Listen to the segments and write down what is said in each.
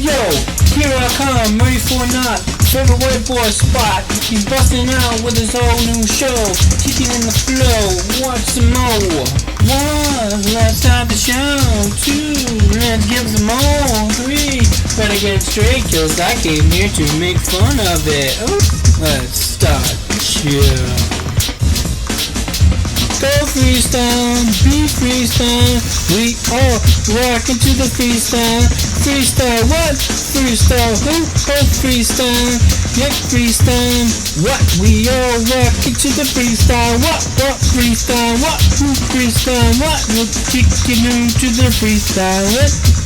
Yo, here I come, ready for a knot. Favorite white boy spot. He's busting out with his whole new show. Kicking in the flow. Watch some more. One, let's start the show. Two, let's give some more. Three, better get it straight, cause I came here to make fun of it. Ooh, let's start the show. Go freestyle, be freestyle. We all rockin' to the freestyle. Freestyle what? Freestyle who? Oh freestyle. Yeah, freestyle. What? We all rockin' to the freestyle. What freestyle? What? Who freestyle? What? We're kicking into the freestyle. What?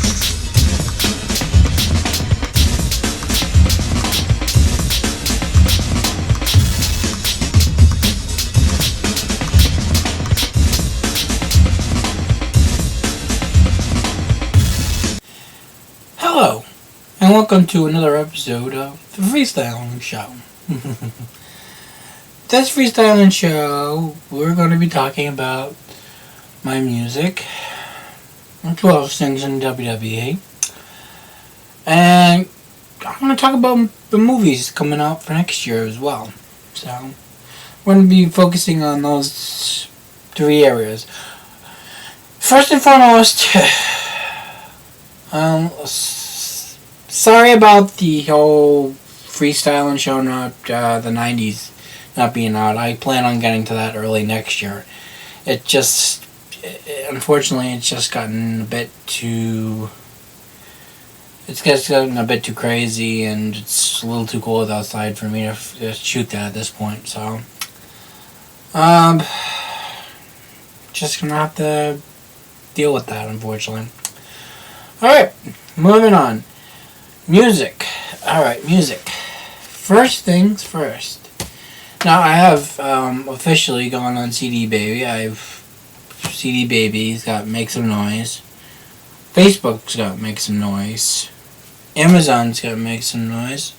Hello, and welcome to another episode of the Freestyling Show. This Freestyling Show, we're going to be talking about my music, 12 things in WWE, and I'm going to talk about the movies coming out for next year as well. So, we're going to be focusing on those three areas. First and foremost, sorry about the whole freestyling show not the 90s not being out. I plan on getting to that early next year. Unfortunately, it's just gotten a bit too... It's gotten a bit too crazy, and it's a little too cold outside for me to shoot that at this point. So, just gonna have to deal with that, unfortunately. Alright, moving on. Music. Alright, music. First things first. Now, I have officially gone on CD Baby. CD Baby's got Make Some Noise. Facebook's got Make Some Noise. Amazon's got Make Some Noise.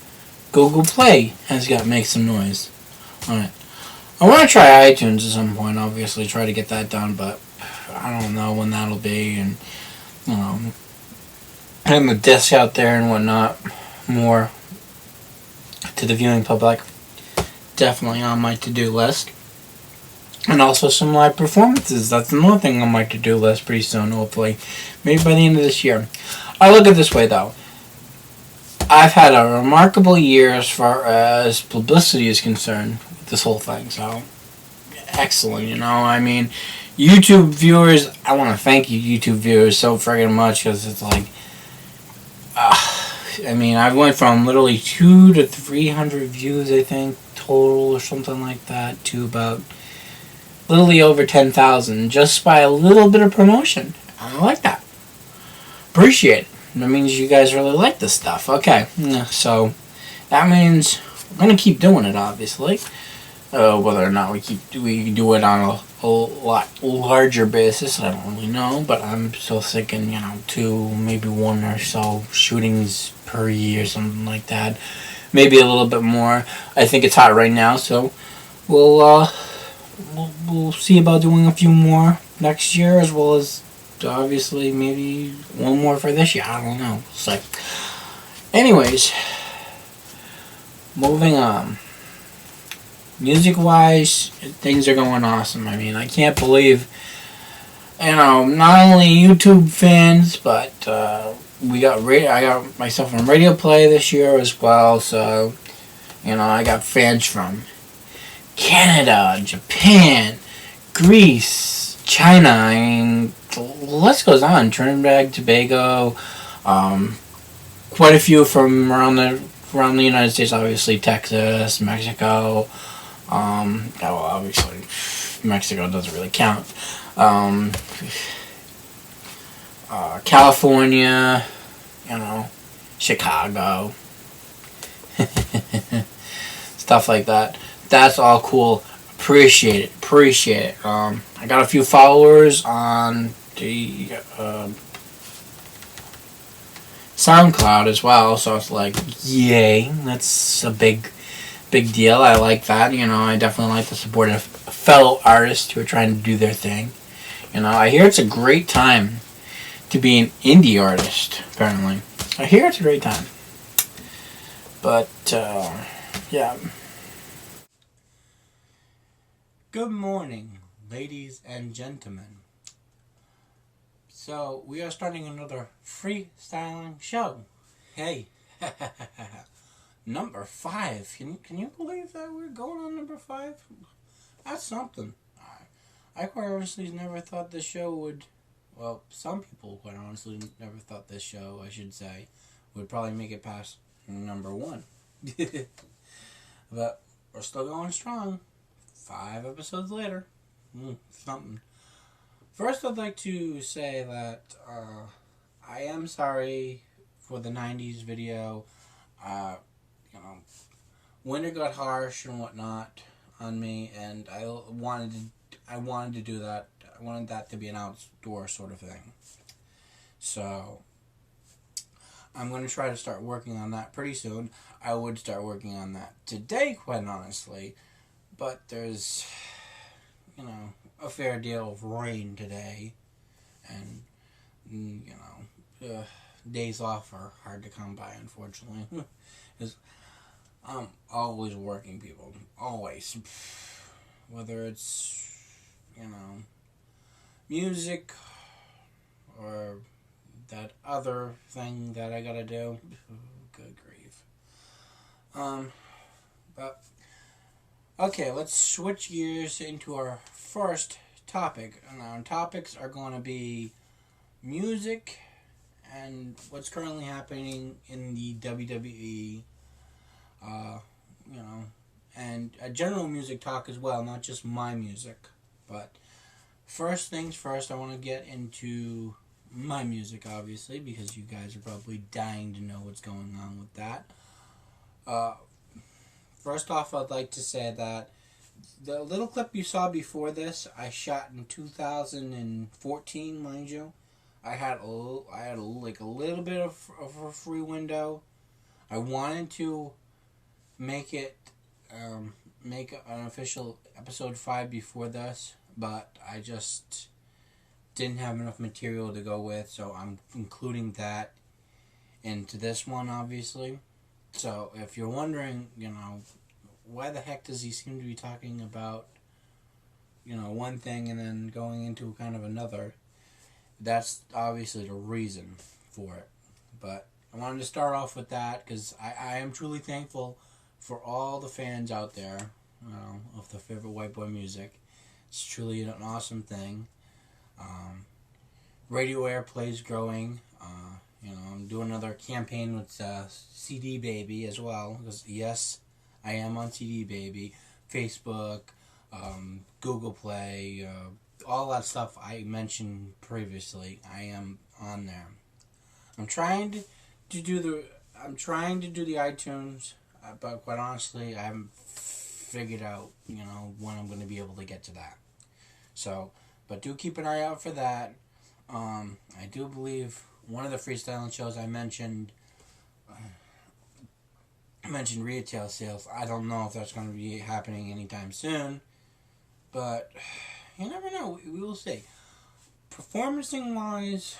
Google Play has got Make Some Noise. Alright. I want to try iTunes at some point, obviously, try to get that done, but I don't know when that'll be, and, you know... and the disc out there and whatnot more to the viewing public. Definitely on my to-do list. And also some live performances. That's another thing on my to-do list pretty soon, hopefully. Maybe by the end of this year. I look at it this way, though. I've had a remarkable year as far as publicity is concerned with this whole thing. So, excellent, you know. I mean, YouTube viewers, I want to thank you, YouTube viewers, so friggin' much, because it's like... I mean, I went from literally 200 to 300 views, I think, total or something like that, to about literally over 10,000 just by a little bit of promotion. I like that. Appreciate it. That means you guys really like this stuff. Okay, so that means I'm going to keep doing it, obviously. Whether or not we do it on a lot larger basis, I don't really know, but I'm still thinking, 2, maybe 1 or so shootings per year, something like that. Maybe a little bit more. I think it's hot right now, so we'll see about doing a few more next year, as well as obviously maybe 1 more for this year. I don't know. So, anyways, moving on. Music-wise, things are going awesome. I mean, I can't believe, not only YouTube fans, but I got myself on Radio Play this year as well. So, I got fans from Canada, Japan, Greece, China. I mean, the list goes on. Trinidad, Tobago, quite a few from around the United States. Obviously, Texas, Mexico. Obviously, Mexico doesn't really count. California, Chicago, stuff like that. That's all cool. Appreciate it. I got a few followers on the SoundCloud as well, so it's like, yay, that's a big deal. I like that. I definitely like to support a fellow artists who are trying to do their thing. I hear it's a great time to be an indie artist, apparently. I hear it's a great time. But, yeah. Good morning, ladies and gentlemen. So, we are starting another freestyling show. Hey, number 5. Can you believe that we're going on number 5? That's something. I quite honestly never thought this show would... Well, some people quite honestly never thought this show, I should say, would probably make it past number 1. But we're still going strong. 5 episodes later. Something. First, I'd like to say that I am sorry for the 90s video. Winter got harsh and whatnot on me, and I wanted to do that. I wanted that to be an outdoor sort of thing. So I'm going to try to start working on that pretty soon. I would start working on that today, quite honestly, but there's, a fair deal of rain today, and, days off are hard to come by, unfortunately. Because I'm always working, people. Always. Whether it's, music or that other thing that I gotta do. Good grief. But okay, let's switch gears into our first topic. And our topics are going to be music and what's currently happening in the WWE. And a general music talk as well, not just my music. But first things first, I want to get into my music, obviously, because you guys are probably dying to know what's going on with that. First off, I'd like to say that the little clip you saw before this, I shot in 2014, mind you. I had a little bit of a free window. I wanted to make an official episode 5 before this, but I just didn't have enough material to go with, so I'm including that into this one, obviously. So if you're wondering, why the heck does he seem to be talking about, one thing and then going into kind of another, that's obviously the reason for it. But I wanted to start off with that because I am truly thankful for all the fans out there, of the favorite white boy music. It's truly an awesome thing. Radio airplay is growing. I'm doing another campaign with CD Baby as well. Because yes, I am on CD Baby, Facebook, Google Play, all that stuff I mentioned previously. I am on there. I'm trying to do the iTunes, but quite honestly, I haven't figured out, when I'm going to be able to get to that. So, but do keep an eye out for that. I do believe one of the freestyling shows I mentioned retail sales. I don't know if that's going to be happening anytime soon, but you never know. We will see. Performancing wise,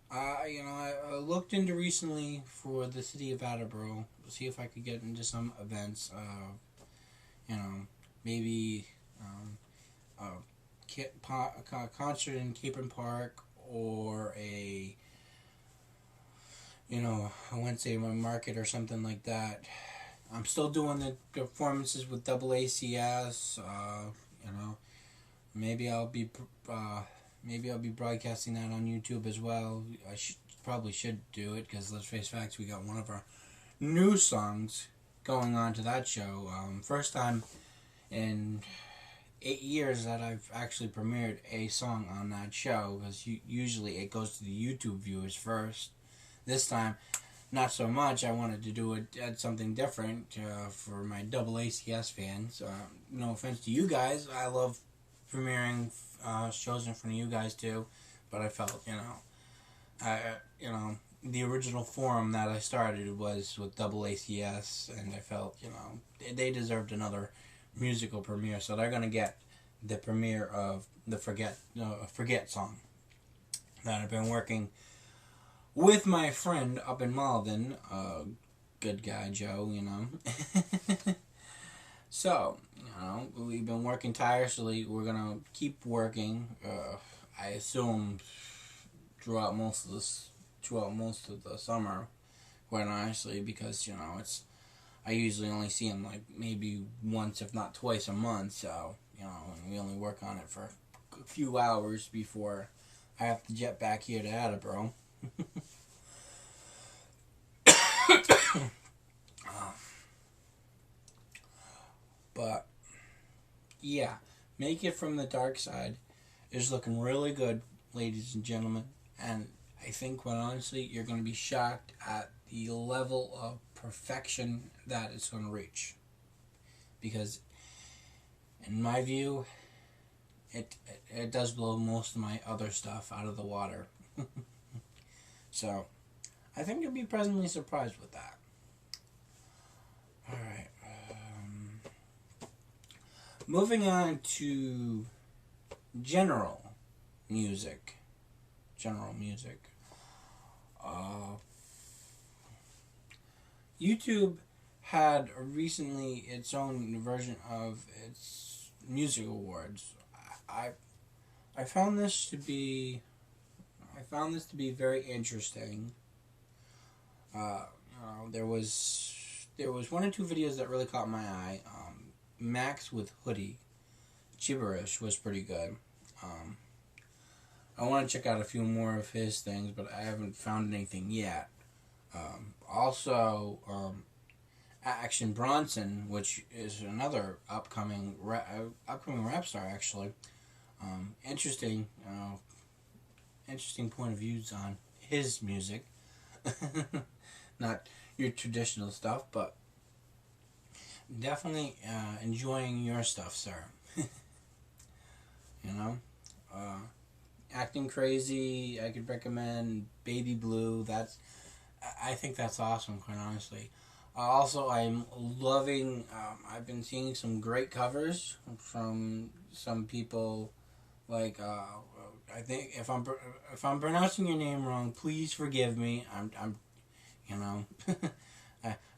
I looked into recently for the city of Attleboro to see if I could get into some events. Maybe a concert in Capron Park, or a Wednesday market or something like that. I'm still doing the performances with Double ACS. Maybe I'll be broadcasting that on YouTube as well. I probably should do it because let's face facts, we got one of our new songs going on to that show. First time in 8 years that I've actually premiered a song on that show, because usually it goes to the YouTube viewers first. This time, not so much. I wanted to do something different for my double ACS fans. No offense to you guys, I love premiering shows in front of you guys too, but I felt the original forum that I started was with double ACS, and I felt they deserved another musical premiere, so they're gonna get the premiere of the Forget song. that I've been working with my friend up in Malden, good guy Joe, you know. So, you know, we've been working tirelessly. We're gonna keep working. I assume throughout most of the summer, quite honestly, because you know I usually only see him like maybe once, if not twice a month. So you know, we only work on it for a few hours before I have to jet back here to Attleboro. But yeah, Make It From the Dark Side is looking really good, ladies and gentlemen. And I think, quite honestly, you're going to be shocked at the level of perfection that it's going to reach. Because, in my view, it does blow most of my other stuff out of the water. So, I think you'll be pleasantly surprised with that. Alright. Moving on to general music. General music. YouTube had recently its own version of its music awards. I I found this to be very interesting. There was one or two videos that really caught my eye. Max with Hoodie Gibberish was pretty good. I want to check out a few more of his things, but I haven't found anything yet. Also, Action Bronson, which is another upcoming rap star, actually. Interesting, interesting point of views on his music. Not your traditional stuff, but definitely enjoying your stuff, sir. You know, Acting Crazy. I could recommend Baby Blue. I think that's awesome, quite honestly. Also, I'm loving. I've been seeing some great covers from some people. Like I think if I'm pronouncing your name wrong, please forgive me. I'm you know.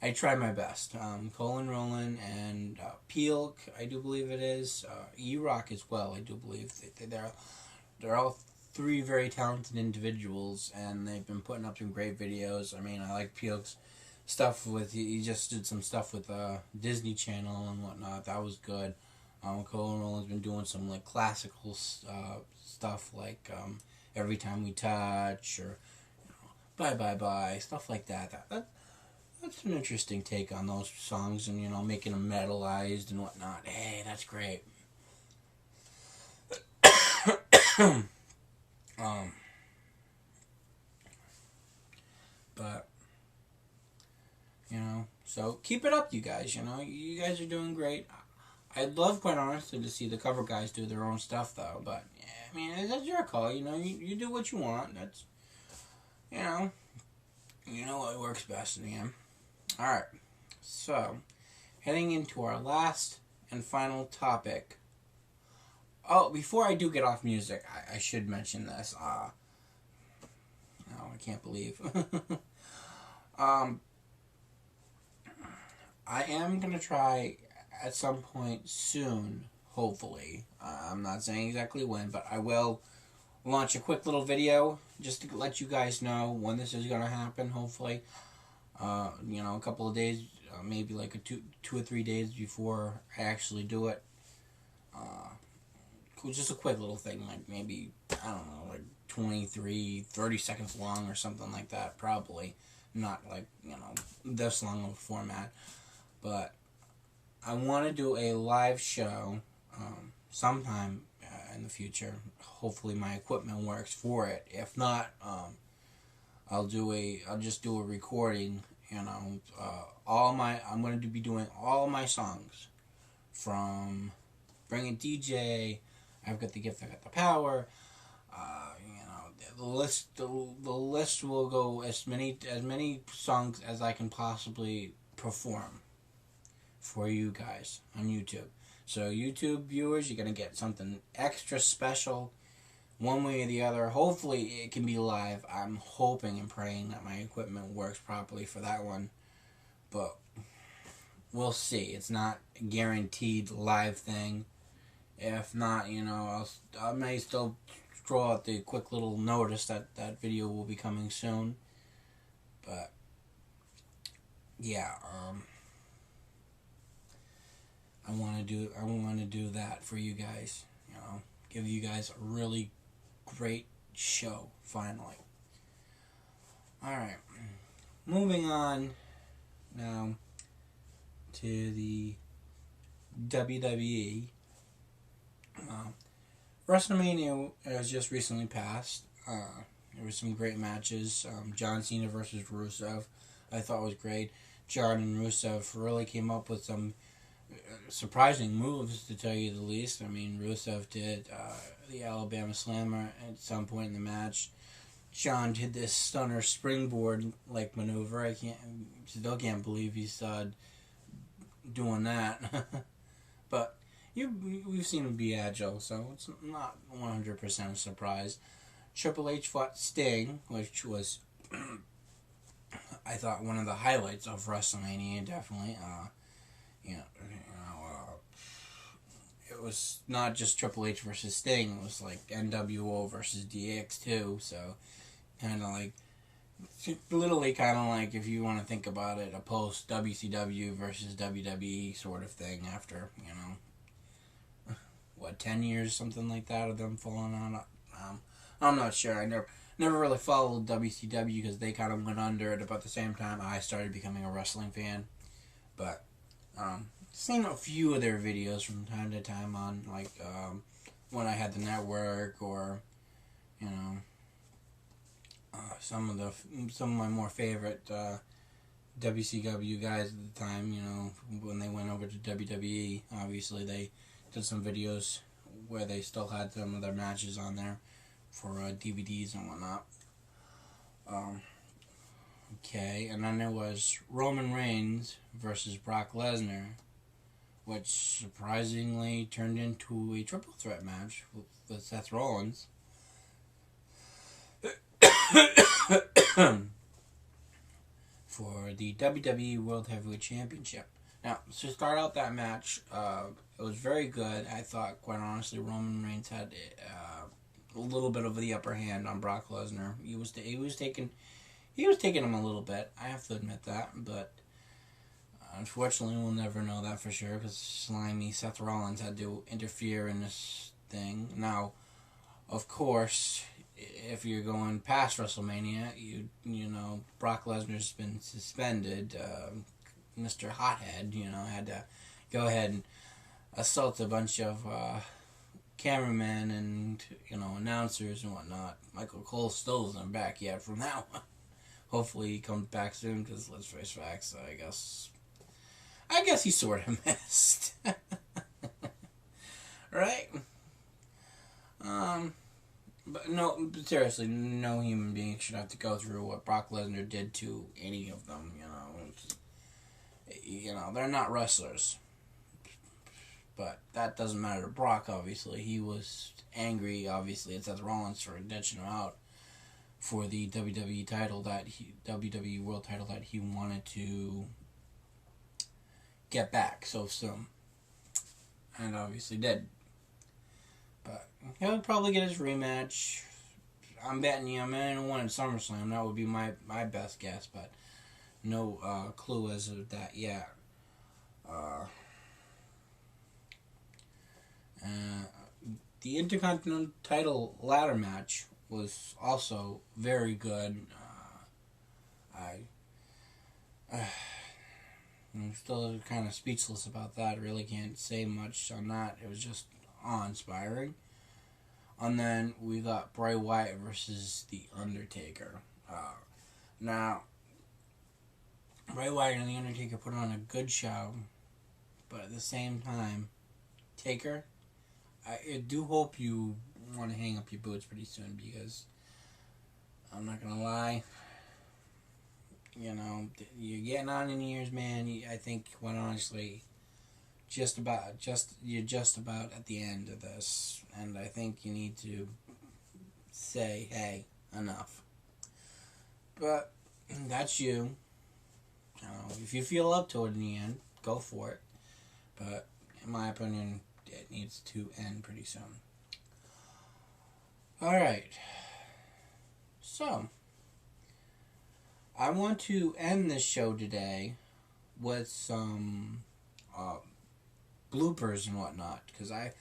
I try my best. Colin Rowland and Peelk, I do believe it is. E-Rock as well, I do believe. They're all three very talented individuals, and they've been putting up some great videos. I mean, I like Peelk's stuff he just did some stuff with Disney Channel and whatnot. That was good. Colin Rowland's been doing some like classical stuff like Every Time We Touch or Bye Bye Bye, stuff like that. That's an interesting take on those songs, and you know, making them metalized and whatnot. Hey, that's great. But you know, so keep it up, you guys. You know, you guys are doing great. I'd love, quite honestly, to see the cover guys do their own stuff, though. But yeah, I mean, that's your call. You know, you do what you want. That's you know what works best in the end. All right, so heading into our last and final topic. Oh, before I do get off music, I should mention this. No, I can't believe. I am gonna try at some point soon. Hopefully, I'm not saying exactly when, but I will launch a quick little video just to let you guys know when this is gonna happen. Hopefully, you know, a couple of days, maybe like two or 3 days before I actually do it. Just a quick little thing, like maybe, I don't know, like 30 seconds long or something like that, probably. Not like, you know, this long of a format. But I want to do a live show sometime in the future. Hopefully my equipment works for it. If not, I'll just do a recording, you know, I'm going to be doing all my songs from Bring It DJ, I've Got the Gift, I Got the Power. You know, the list will go as many songs as I can possibly perform for you guys on YouTube. So YouTube viewers, you're gonna get something extra special. one way or the other. Hopefully it can be live. I'm hoping and praying that my equipment works properly for that one. But we'll see. It's not a guaranteed live thing. If not, I may still throw out the quick little notice that that video will be coming soon. But yeah, I want to do that for you guys. Give you guys a really great show finally. All right, moving on now to the WWE. WrestleMania has just recently passed. There were some great matches. John Cena versus Rusev, I thought was great. John and Rusev really came up with some surprising moves, to tell you the least. I mean, Rusev did the Alabama Slammer at some point in the match. John did this stunner springboard like maneuver. I still can't believe he's doing that. But we've seen him be agile, so it's not 100% a surprise. Triple H fought Sting, which was I thought one of the highlights of WrestleMania. Definitely, it was not just Triple H versus Sting. It was like NWO versus DX too. So kind of like, literally kind of like, if you want to think about it, a post WCW versus WWE sort of thing. After 10 years, something like that, of them falling on. I'm not sure. I never really followed WCW because they kind of went under at about the same time I started becoming a wrestling fan. But seen a few of their videos from time to time on, like, when I had the network, or some of my more favorite WCW guys at the time. When they went over to WWE, obviously they did some videos where they still had some of their matches on there for DVDs and whatnot. Okay, and then there was Roman Reigns versus Brock Lesnar, which surprisingly turned into a triple threat match with Seth Rollins. For the WWE World Heavyweight Championship. Now, to start out that match, it was very good. I thought, quite honestly, Roman Reigns had a little bit of the upper hand on Brock Lesnar. He was taking him a little bit. I have to admit that, but unfortunately, we'll never know that for sure because slimy Seth Rollins had to interfere in this thing. Now, of course, if you're going past WrestleMania, Brock Lesnar's been suspended. Mr. Hothead, had to go ahead and assault a bunch of cameramen and announcers and whatnot. Michael Cole still isn't back yet from that one. Hopefully he comes back soon, because let's face facts, I guess he sort of missed. Right? But no, seriously, no human being should have to go through what Brock Lesnar did to any of them. They're not wrestlers. But that doesn't matter to Brock, obviously. He was angry, obviously, at Seth Rollins for ditching him out for the WWE World title that he wanted to get back so soon. And obviously did. But he'll probably get his rematch. I'm betting you, he'll win at SummerSlam. That would be my best guess, but no clue as of that yet. The Intercontinental title ladder match was also very good. I'm still kind of speechless about that. I really can't say much on that. It was just awe-inspiring. And then we got Bray Wyatt versus The Undertaker. Now, Bray Wyatt and The Undertaker put on a good show, but at the same time, Taker, I do hope you want to hang up your boots pretty soon, because I'm not going to lie, you're getting on in years, man. I think, quite honestly, you're just about at the end of this, and I think you need to say, hey, enough. But that's you. If you feel up to it in the end, go for it. But in my opinion, it needs to end pretty soon. Alright. So, I want to end this show today with some bloopers and whatnot. Because I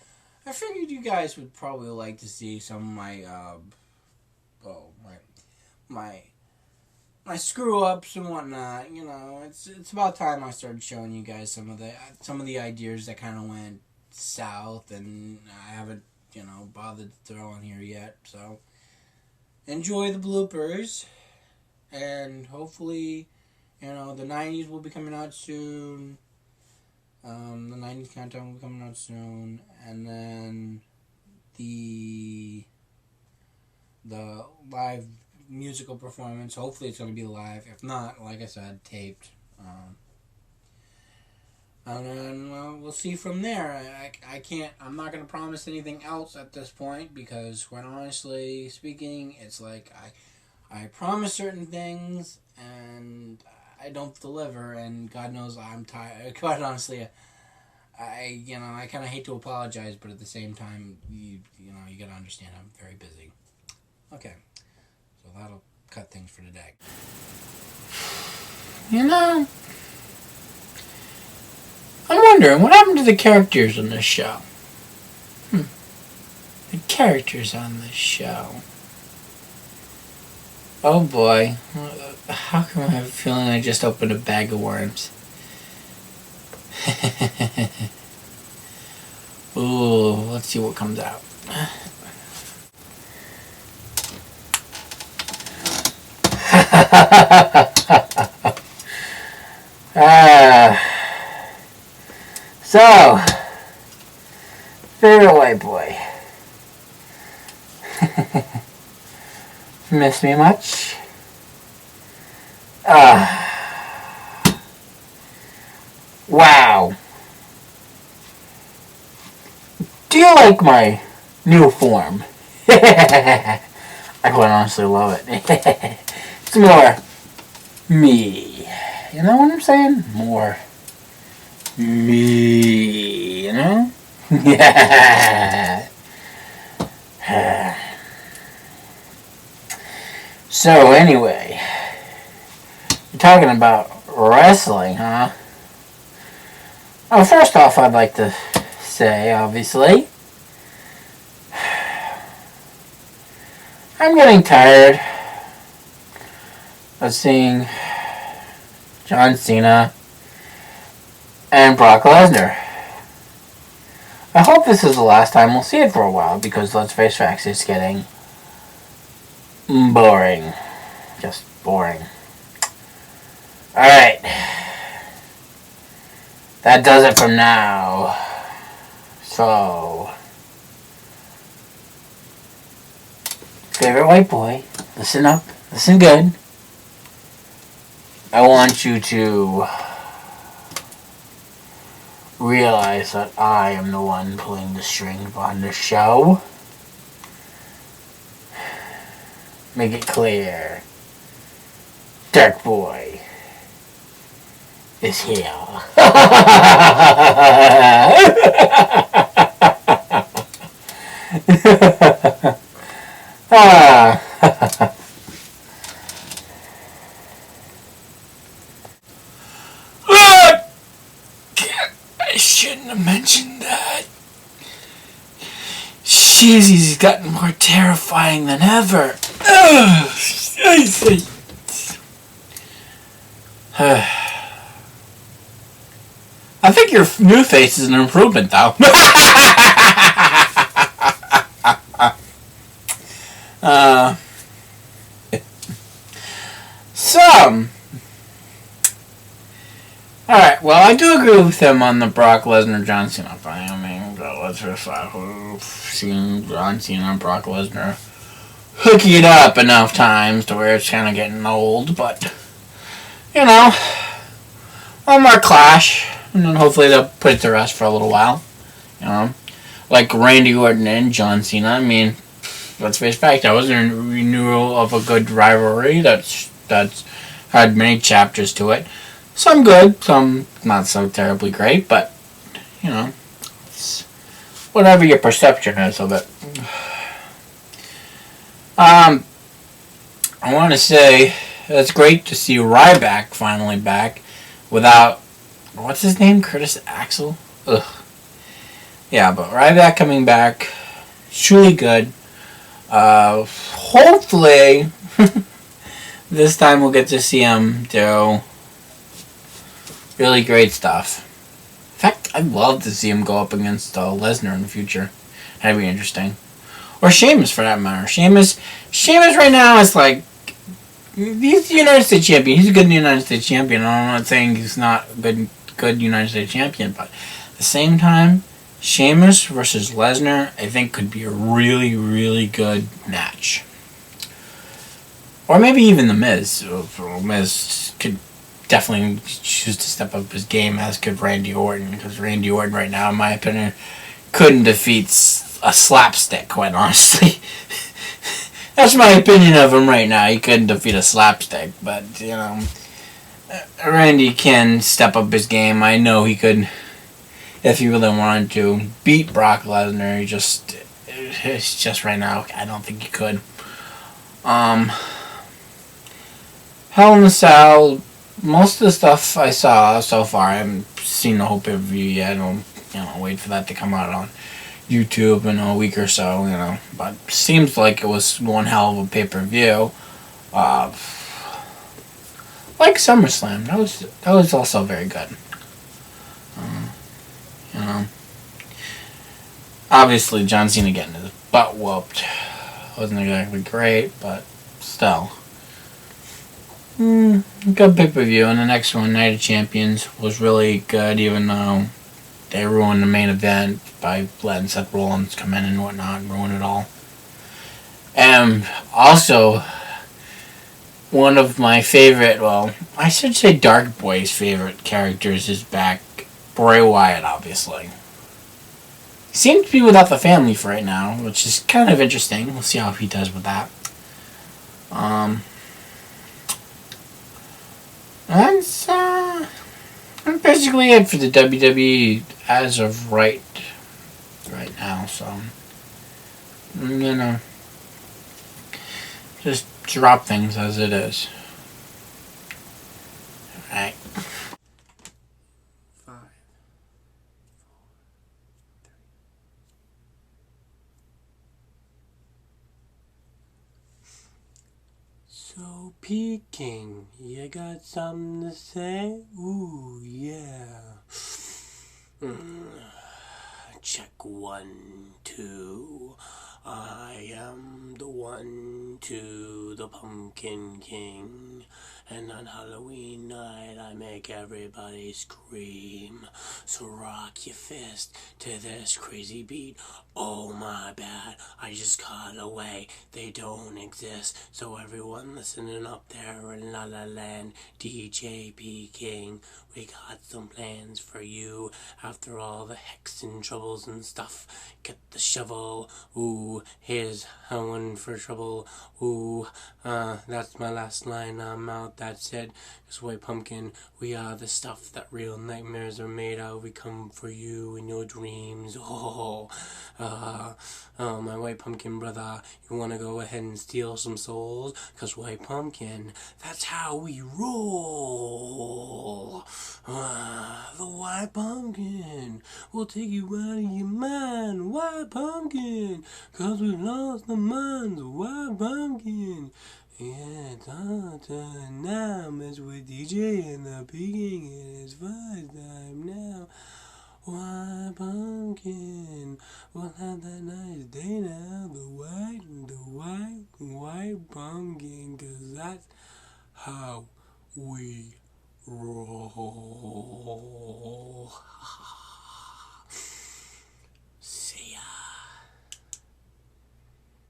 figured you guys would probably like to see some of my screw ups and whatnot. It's about time I started showing you guys some of the ideas that kind of went south, and I haven't bothered to throw on here yet. So enjoy the bloopers, and hopefully the 90s will be coming out soon. The 90s content will be coming out soon, and then the live musical performance. Hopefully it's going to be live. If not, like I said, taped. And then we'll see from there. I'm not going to promise anything else at this point, because quite honestly speaking, it's like I promise certain things and I don't deliver, and God knows I'm tired. Quite honestly, I kind of hate to apologize, but at the same time, you got to understand I'm very busy. Okay. So that'll cut things for today. I'm wondering, what happened to the characters on this show? The characters on this show. Oh boy. How come I have a feeling I just opened a bag of worms? Ooh, let's see what comes out. So, favorite white boy. Miss me much? Wow. Do you like my new form? I quite honestly love it. It's more me. You know what I'm saying? More me. Yeah. So anyway, you're talking about wrestling, huh? Oh, first off, I'd like to say, obviously, I'm getting tired of seeing John Cena and Brock Lesnar. I hope this is the last time we'll see it for a while, because let's face facts, it's getting boring. Just boring. Alright. That does it for now. So, favorite white boy, listen up, listen good. I want you to realize that I am the one pulling the strings on this show. Make it clear. Dark Boy is here. I shouldn't have mentioned that. Jeez, he's gotten more terrifying than ever. I think your new face is an improvement, though. Alright, well, I do agree with him on the Brock Lesnar John Cena fight. I mean, let's just seen John Cena and Brock Lesnar hooking it up enough times to where it's kind of getting old, but, one more clash, and then hopefully they'll put it to rest for a little while, like Randy Orton and John Cena. I mean, let's face fact. That was a renewal of a good rivalry that's had many chapters to it. Some good, some not so terribly great, but you know, it's whatever your perception is of it. I want to say it's great to see Ryback finally back without what's his name, Curtis Axel. Ugh. Yeah, but Ryback coming back, truly good. Hopefully, this time we'll get to see him do really great stuff. In fact, I'd love to see him go up against Lesnar in the future. That'd be interesting. Or Sheamus, for that matter. Sheamus right now is like, he's the United States champion. He's a good United States champion. I'm not saying he's not a good United States champion, but at the same time, Sheamus versus Lesnar, I think, could be a really, really good match. Or maybe even The Miz. Miz could definitely choose to step up his game, as could Randy Orton, because Randy Orton right now, in my opinion, couldn't defeat a slapstick, quite honestly. That's my opinion of him right now. He couldn't defeat a slapstick, but, you know, Randy can step up his game. I know he could, if he really wanted to, beat Brock Lesnar. It's just right now, I don't think he could. Hell in a Cell, most of the stuff I saw so far, I haven't seen the whole pay-per-view yet. I'll wait for that to come out on YouTube in a week or so, But seems like it was one hell of a pay-per-view. Like SummerSlam, that was also very good. Obviously John Cena getting his butt whooped wasn't exactly great, but still. Good pay-per-view, and the next one, Night of Champions, was really good, even though they ruined the main event by letting Seth Rollins come in and whatnot and ruin it all. And also, one of my favorite, well, I should say Dark Boy's favorite characters is back. Bray Wyatt, obviously. He seems to be without the family for right now, which is kind of interesting. We'll see how he does with that. That's basically it for the WWE as of right now. So I'm gonna just drop things as it is. Alright. 5, 4, 3. So Peking, you got something to say? Ooh, yeah. Check 1, 2. I am the 1, 2, the Pumpkin King. And on Halloween night, I make everybody scream. So rock your fist to this crazy beat. Oh, my bad, I just caught away. They don't exist. So everyone listening up there in La La Land, DJ P. King, we got some plans for you. After all the hex and troubles and stuff, get the shovel. Ooh, here's one for trouble. Ooh, that's my last line. I'm out, that's it. 'Cause White Pumpkin, we are the stuff that real nightmares are made of. We come for you in your dreams. My White Pumpkin brother, you wanna go ahead and steal some souls? 'Cause White Pumpkin, that's how we roll. The White Pumpkin will take you out of your mind. White Pumpkin, 'cause we lost the minds. White Pumpkin. Yeah, now mess with DJ and the peeking. It's first time now. White Pumpkin, we'll have that nice day now. The white pumpkin, 'cause that's how we roll.